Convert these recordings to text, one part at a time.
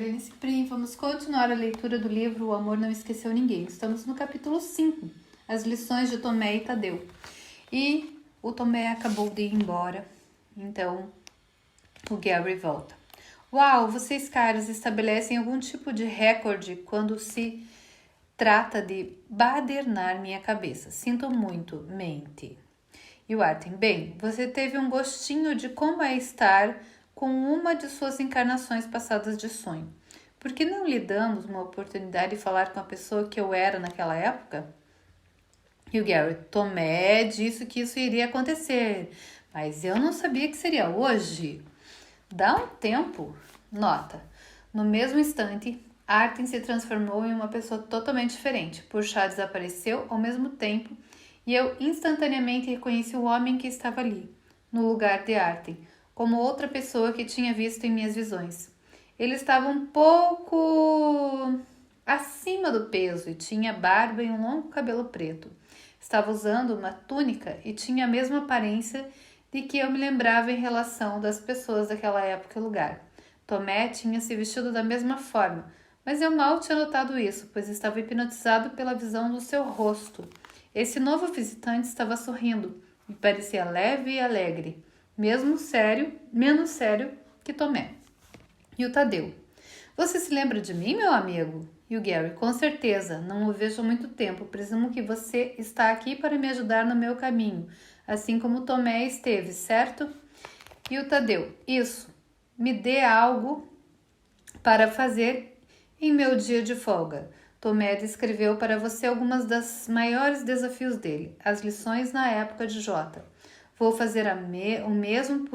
Eveline Ciprim. Vamos continuar a leitura do livro O Amor Não Esqueceu Ninguém. Estamos no capítulo 5, as lições de Tomé e Tadeu. E o Tomé acabou de ir embora, então o Gary volta. Uau, vocês caras estabelecem algum tipo de recorde quando se trata de badernar minha cabeça. Sinto muito, mente. E o Artem, bem, você teve um gostinho de como é estar com uma de suas encarnações passadas de sonho. Por que não lhe damos uma oportunidade de falar com a pessoa que eu era naquela época? E o Gary, Tomé disse que isso iria acontecer, mas eu não sabia que seria hoje. Dá um tempo. Nota, no mesmo instante, Artem se transformou em uma pessoa totalmente diferente. Purchá desapareceu ao mesmo tempo e eu instantaneamente reconheci o homem que estava ali, no lugar de Artem, como outra pessoa que tinha visto em minhas visões. Ele estava um pouco acima do peso e tinha barba e um longo cabelo preto. Estava usando uma túnica e tinha a mesma aparência de que eu me lembrava em relação das pessoas daquela época e lugar. Tomé tinha se vestido da mesma forma, mas eu mal tinha notado isso, pois estava hipnotizado pela visão do seu rosto. Esse novo visitante estava sorrindo e parecia leve e alegre, menos sério que Tomé. E o Tadeu. Você se lembra de mim, meu amigo? E o Gary, com certeza, não o vejo há muito tempo. Presumo que você está aqui para me ajudar no meu caminho, assim como Tomé esteve, certo? E o Tadeu, isso, me dê algo para fazer em meu dia de folga. Tomé descreveu para você algumas das maiores desafios dele, as lições na época de Jota. Vou fazer o mesmo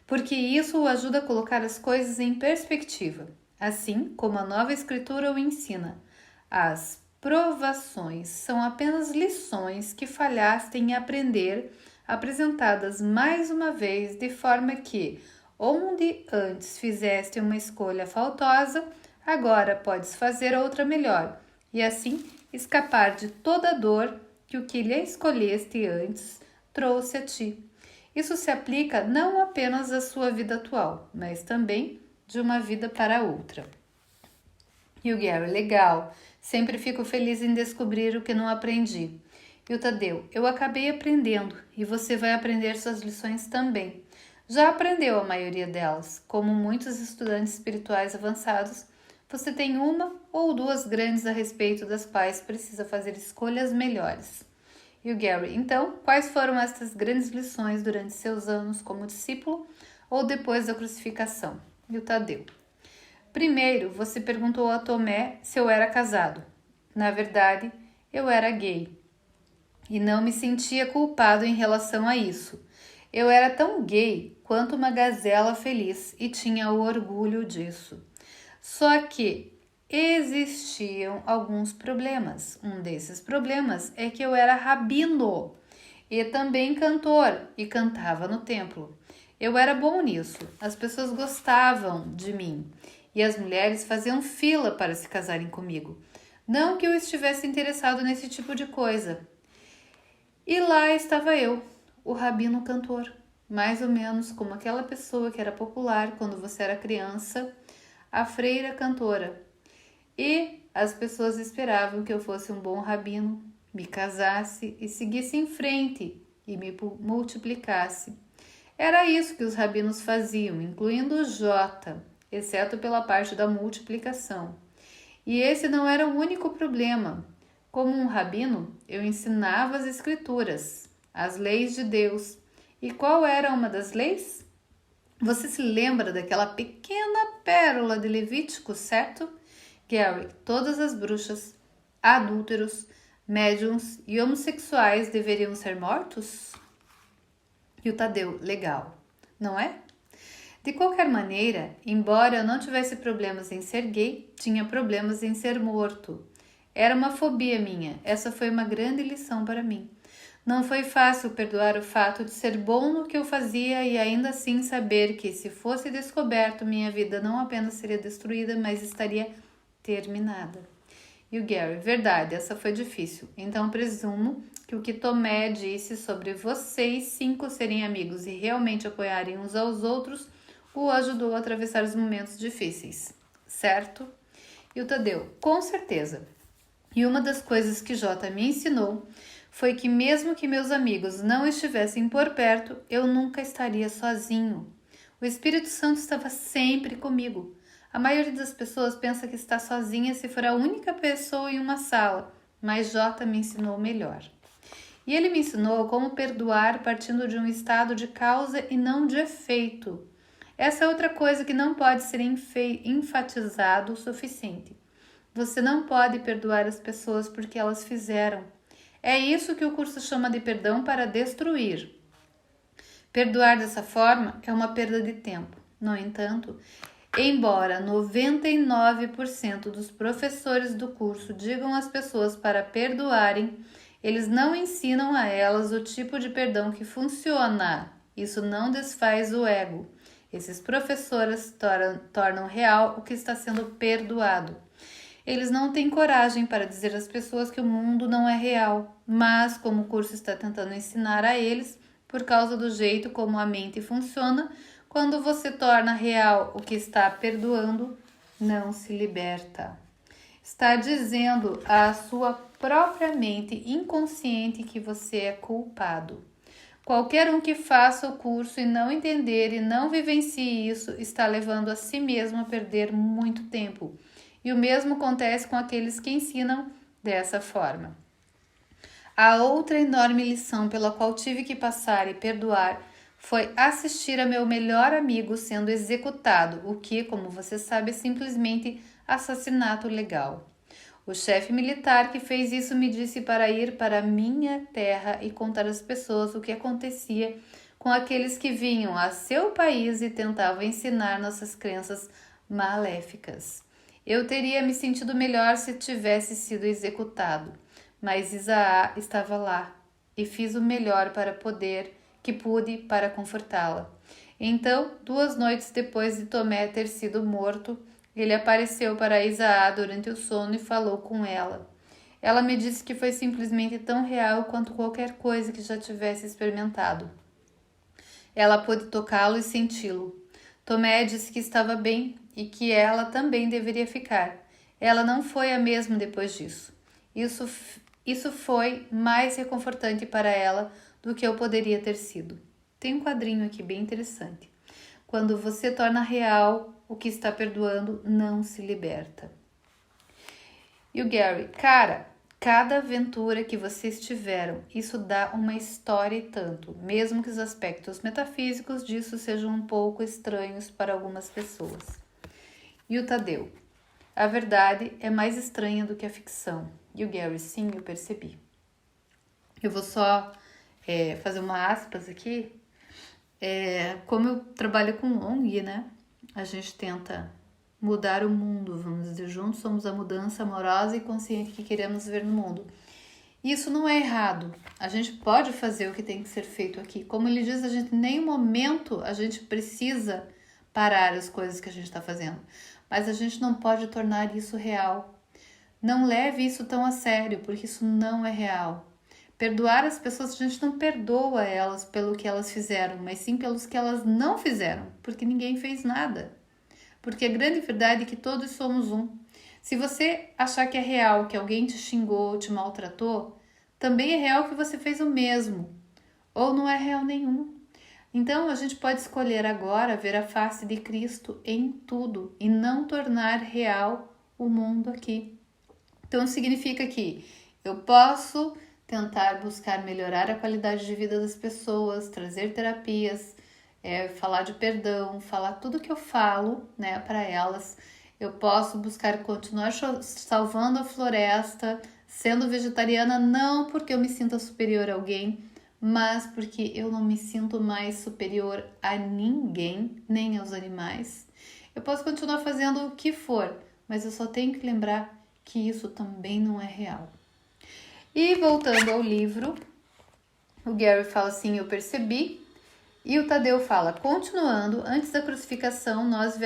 porque isso o ajuda a colocar as coisas em perspectiva, assim como a nova escritura o ensina. As provações são apenas lições que falhaste em aprender, apresentadas mais uma vez de forma que, onde antes fizeste uma escolha faltosa, agora podes fazer outra melhor, e assim escapar de toda a dor que o que lhe escolheste antes trouxe a ti. Isso se aplica não apenas à sua vida atual, mas também de uma vida para outra. E o Gary, legal, sempre fico feliz em descobrir o que não aprendi. E o Tadeu, eu acabei aprendendo e você vai aprender suas lições também. Já aprendeu a maioria delas. Como muitos estudantes espirituais avançados, você tem uma ou duas grandes a respeito das quais precisa fazer escolhas melhores. E o Gary, então, quais foram estas grandes lições durante seus anos como discípulo ou depois da crucificação? E o Tadeu. Primeiro, você perguntou a Tomé se eu era casado. Na verdade, eu era gay. E não me sentia culpado em relação a isso. Eu era tão gay quanto uma gazela feliz e tinha o orgulho disso. Só que existiam alguns problemas. Um desses problemas é que eu era rabino e também cantor e cantava no templo. Eu era bom nisso. As pessoas gostavam de mim e as mulheres faziam fila para se casarem comigo. Não que eu estivesse interessado nesse tipo de coisa. E lá estava eu, o rabino cantor, mais ou menos como aquela pessoa que era popular quando você era criança, a freira cantora. E as pessoas esperavam que eu fosse um bom rabino, me casasse e seguisse em frente e me multiplicasse. Era isso que os rabinos faziam, incluindo o Jota, exceto pela parte da multiplicação. E esse não era o único problema. Como um rabino, eu ensinava as escrituras, as leis de Deus. E qual era uma das leis? Você se lembra daquela pequena pérola de Levítico, certo? Gary, todas as bruxas, adúlteros, médiums e homossexuais deveriam ser mortos? E o Tadeu, legal, não é? De qualquer maneira, embora eu não tivesse problemas em ser gay, tinha problemas em ser morto. Era uma fobia minha, essa foi uma grande lição para mim. Não foi fácil perdoar o fato de ser bom no que eu fazia e ainda assim saber que, se fosse descoberto, minha vida não apenas seria destruída, mas estaria terminada. E o Gary, verdade, essa foi difícil. Então presumo que o que Tomé disse sobre vocês 5 serem amigos e realmente apoiarem uns aos outros o ajudou a atravessar os momentos difíceis, certo? E o Tadeu, com certeza. E uma das coisas que Jota me ensinou foi que mesmo que meus amigos não estivessem por perto, eu nunca estaria sozinho. O Espírito Santo estava sempre comigo. A maioria das pessoas pensa que está sozinha se for a única pessoa em uma sala, mas Jota me ensinou melhor. E ele me ensinou como perdoar partindo de um estado de causa e não de efeito. Essa é outra coisa que não pode ser enfatizado o suficiente. Você não pode perdoar as pessoas porque elas fizeram. É isso que o curso chama de perdão para destruir. Perdoar dessa forma é uma perda de tempo. No entanto, embora 99% dos professores do curso digam às pessoas para perdoarem, eles não ensinam a elas o tipo de perdão que funciona. Isso não desfaz o ego. Esses professores tornam real o que está sendo perdoado. Eles não têm coragem para dizer às pessoas que o mundo não é real, mas como o curso está tentando ensinar a eles, por causa do jeito como a mente funciona, quando você torna real o que está perdoando, não se liberta. Está dizendo à sua própria mente inconsciente que você é culpado. Qualquer um que faça o curso e não entender e não vivencie isso está levando a si mesmo a perder muito tempo. E o mesmo acontece com aqueles que ensinam dessa forma. A outra enorme lição pela qual tive que passar e perdoar foi assistir a meu melhor amigo sendo executado, o que, como você sabe, é simplesmente assassinato legal. O chefe militar que fez isso me disse para ir para a minha terra e contar às pessoas o que acontecia com aqueles que vinham a seu país e tentavam ensinar nossas crenças maléficas. Eu teria me sentido melhor se tivesse sido executado, mas Isaá estava lá e fiz o melhor que pude para confortá-la. Então, 2 noites depois de Tomé ter sido morto, ele apareceu para Isaá durante o sono e falou com ela. Ela me disse que foi simplesmente tão real quanto qualquer coisa que já tivesse experimentado. Ela pôde tocá-lo e senti-lo. Tomé disse que estava bem e que ela também deveria ficar. Ela não foi a mesma depois disso. Isso foi mais reconfortante para ela do que eu poderia ter sido. Tem um quadrinho aqui bem interessante. Quando você torna real o que está perdoando, não se liberta. E o Gary, cara, cada aventura que vocês tiveram, isso dá uma história e tanto, mesmo que os aspectos metafísicos disso sejam um pouco estranhos para algumas pessoas. E o Tadeu, a verdade é mais estranha do que a ficção. E o Gary, sim, eu percebi. Eu vou só fazer uma aspas aqui. Como eu trabalho com ONG, né? A gente tenta mudar o mundo, vamos dizer, juntos somos a mudança amorosa e consciente que queremos ver no mundo. Isso não é errado. A gente pode fazer o que tem que ser feito aqui. Como ele diz, em nenhum momento a gente precisa parar as coisas que a gente está fazendo. Mas a gente não pode tornar isso real. Não leve isso tão a sério, porque isso não é real. Perdoar as pessoas, a gente não perdoa elas pelo que elas fizeram, mas sim pelos que elas não fizeram, porque ninguém fez nada. Porque a grande verdade é que todos somos um. Se você achar que é real que alguém te xingou, te maltratou, também é real que você fez o mesmo. Ou não é real nenhum. Então a gente pode escolher agora ver a face de Cristo em tudo e não tornar real o mundo aqui. Então significa que eu posso tentar buscar melhorar a qualidade de vida das pessoas, trazer terapias, falar de perdão, falar tudo que eu falo, né, para elas. Eu posso buscar continuar salvando a floresta, sendo vegetariana, não porque eu me sinta superior a alguém, mas porque eu não me sinto mais superior a ninguém, nem aos animais. Eu posso continuar fazendo o que for, mas eu só tenho que lembrar que isso também não é real. E voltando ao livro, o Gary fala assim, eu percebi. E o Tadeu fala, continuando, antes da crucificação nós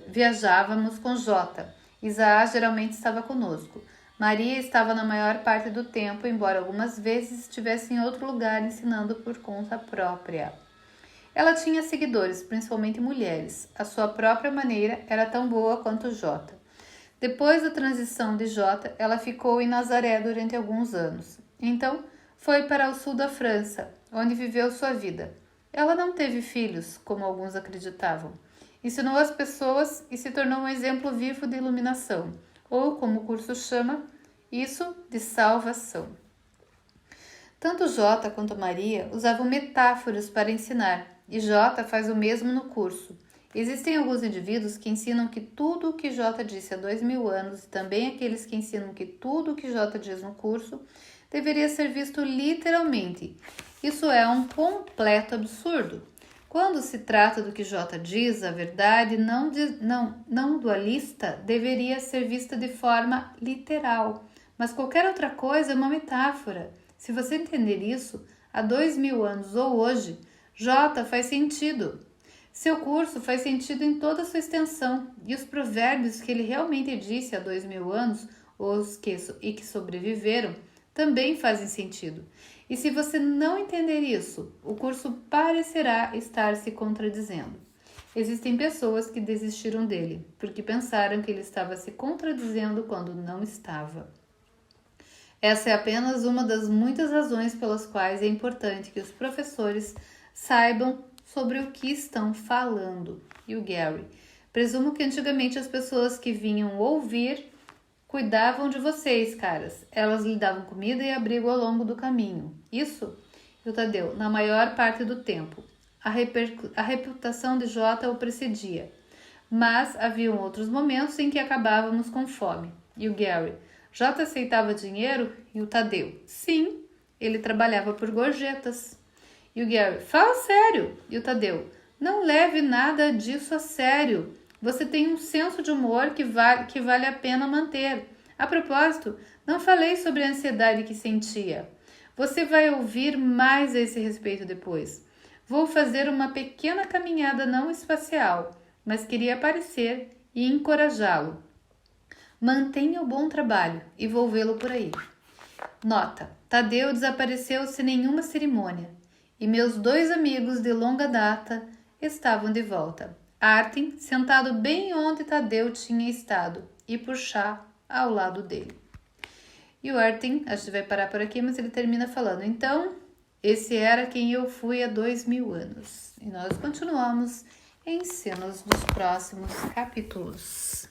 viajávamos com Jota. Isaá geralmente estava conosco. Maria estava na maior parte do tempo, embora algumas vezes estivesse em outro lugar ensinando por conta própria. Ela tinha seguidores, principalmente mulheres. A sua própria maneira era tão boa quanto Jota. Depois da transição de Jota, ela ficou em Nazaré durante alguns anos. Então, foi para o sul da França, onde viveu sua vida. Ela não teve filhos, como alguns acreditavam. Ensinou as pessoas e se tornou um exemplo vivo de iluminação, ou, como o curso chama, isso de salvação. Tanto Jota quanto Maria usavam metáforas para ensinar, e Jota faz o mesmo no curso. Existem alguns indivíduos que ensinam que tudo o que Jota disse há 2000 anos e também aqueles que ensinam que tudo o que Jota diz no curso deveria ser visto literalmente. Isso é um completo absurdo. Quando se trata do que Jota diz, a verdade não dualista deveria ser vista de forma literal, mas qualquer outra coisa é uma metáfora. Se você entender isso, há 2000 anos ou hoje, Jota faz sentido. Seu curso faz sentido em toda a sua extensão, e os provérbios que ele realmente disse há 2000 anos, e que sobreviveram, também fazem sentido. E se você não entender isso, o curso parecerá estar se contradizendo. Existem pessoas que desistiram dele, porque pensaram que ele estava se contradizendo quando não estava. Essa é apenas uma das muitas razões pelas quais é importante que os professores saibam sobre o que estão falando. E o Gary: presumo que antigamente as pessoas que vinham ouvir cuidavam de vocês, caras. Elas lhe davam comida e abrigo ao longo do caminho. Isso? E o Tadeu: na maior parte do tempo. A reputação de Jota o precedia. Mas haviam outros momentos em que acabávamos com fome. E o Gary: Jota aceitava dinheiro? E o Tadeu: sim, ele trabalhava por gorjetas. E o Gary: fala sério. E o Tadeu: não leve nada disso a sério. Você tem um senso de humor que vale a pena manter. A propósito, não falei sobre a ansiedade que sentia. Você vai ouvir mais a esse respeito depois. Vou fazer uma pequena caminhada não espacial, mas queria aparecer e encorajá-lo. Mantenha o bom trabalho e vou vê-lo por aí. Nota: Tadeu desapareceu sem nenhuma cerimônia e meus 2 amigos de longa data estavam de volta. Artem, sentado bem onde Tadeu tinha estado, e Purchá ao lado dele. E o Artem, a gente vai parar por aqui, mas ele termina falando: então, esse era quem eu fui há 2000 anos. E nós continuamos em cenas dos próximos capítulos.